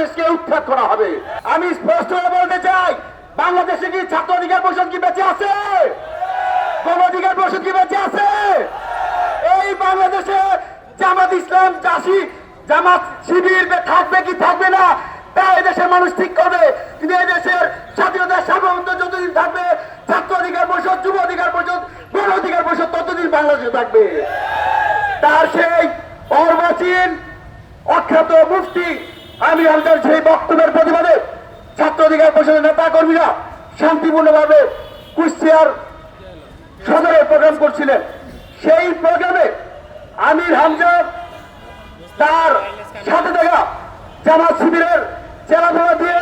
বাংলাদেশকে উৎখাত করা হবে। আমি স্পষ্ট করে বলতে চাই, বাংলাদেশে কি ছাত্র অধিকার পরিষদ কি বেঁচে আছে? গণ অধিকার পরিষদ কি বেঁচে আছে? এই বাংলাদেশে জামাত ইসলাম, জামাত শিবির থাকবে কি থাকবে না তা এই দেশের মানুষ ঠিক করবে। কিন্তু এই দেশের স্বাধীনতা সার্বভৌমত্ব যতদিন থাকবে, ছাত্র অধিকার পরিষদ, যুব অধিকার পরিষদ, গণ অধিকার পরিষদ ততদিন বাংলাদেশে থাকবে। তার সেই অর্বাচীন অখ্যাত মুফতি আমির হামজার সেই বক্তব্যের প্রতিবাদে ছাত্র অধিকার পরিষদের নেতা কর্মীরা শান্তিপূর্ণভাবে কুষ্টিয়ার সদরে প্রোগ্রাম করছিলেন। সেই প্রোগ্রামে আমির হামজা তার সাথে থাকা জামাত শিবিরের চেলাধুলা দিয়ে,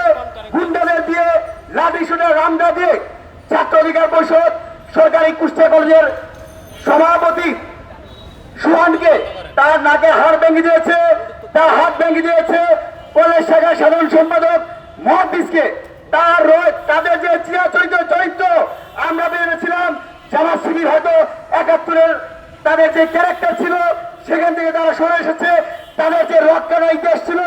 গুন্ডাদের দিয়ে, লাঠি শুনে রামদা দিয়ে ছাত্র অধিকার পরিষদ সরকারি কুষ্টিয়া কলেজের সভাপতি সুহানকে তার নাকে হাড় ভেঙে দিয়েছে, তার হাত ভেঙে দিয়েছে। কলেজ শাখার সাধারণ সম্পাদক মহাদিসকে তাদের যে চরিত্র আমরা ভেবেছিলাম জামাত শিবির হয়তো ৭১-এর তাদের যে ক্যারেক্টার ছিল সেখান থেকে তারা সরে এসেছে, তাদের যে রক্ষার ইতিহাস ছিল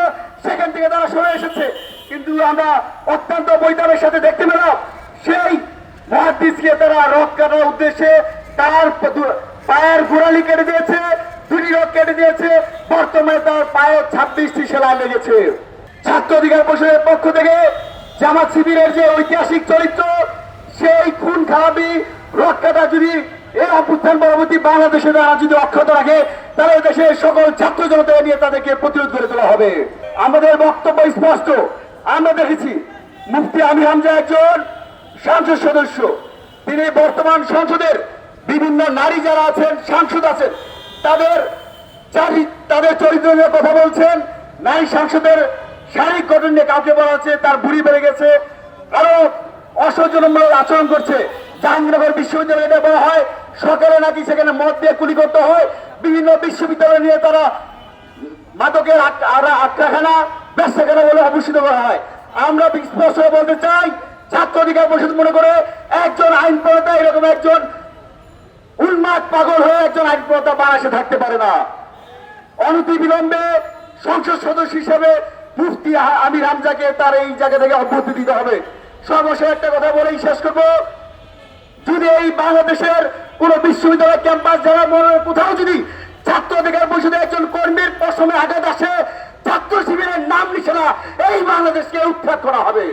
সেখান থেকে তারা সরে এসেছে। কিন্তু আমরা অত্যন্ত বৈতাবের সাথে দেখতে পেলাম সেই মহাদিসকে তারা রক্ষার উদ্দেশ্যে তার পায়ের গোড়ালি কেটে দিয়েছে, দুটি রোগ কেটে দিয়েছে। বর্তমানে তার পায়ে ২৬টি সেলাই লেগেছে। ছাত্র অধিকার পরিষদের পক্ষ থেকে জামাত শিবিরের যে ঐতিহাসিক চরিত্র, সেই খুন খারাপি রক্ষাটা যদি এই অভ্যুত্থান পরবর্তী বাংলাদেশে তারা যদি অক্ষত রাখে, তাহলে দেশের সকল ছাত্র জনতা নিয়ে তাদেরকে প্রতিরোধ করে তোলা হবে। আমাদের বক্তব্য স্পষ্ট। আমরা দেখেছি মুফতি আমির হামজা একজন সংসদ সদস্য। তিনি বর্তমান সংসদের বিভিন্ন নারী যারা আছেন, সাংসদ আছেন, তাদের চরিত্র নিয়ে কথা বলছেন। নারী সাংসদের শারীরিক গঠন নিয়ে কাউকে বলা হচ্ছে তার বুড়ি বেড়ে গেছে, আরো অসৌজন্যমূলক আচরণ করছে। জাহাঙ্গীরনগর বিশ্ববিদ্যালয়ে এটা বলা হয় সকালে নাকি সেখানে মদ দিয়ে কুলি করতে হয়। বিভিন্ন বিশ্ববিদ্যালয় নিয়ে তারা মাদকের আটকাখানা, ব্যবসাখানা বলে অভূষিত করা হয়। আমরা স্পষ্ট বলতে চাই, ছাত্র অধিকার পরিষদ মনে করে একজন আইন প্রণেতা এরকম একজন উন্মাদ পাগল হয়ে একজন আইন প্রণেতা বাংলাদেশে থাকতে পারে না। অনতি বিলম্বে সংসদ সদস্য হিসেবে মুফতি আমির হামজাকে তার এই জায়গা থেকে অব্যাহতি দিতে হবে। সর্বশেষ একটা কথা বলেই শেষ করবো, যদি এই বাংলাদেশের কোন বিশ্ববিদ্যালয় ক্যাম্পাস যারা কোথাও যদি ছাত্র অধিকার পরিষদের একজন কর্মীর পশমে আঘাত আসে, ছাত্র শিবিরের নাম নিশানা এই বাংলাদেশকে উৎখাত করা হবে।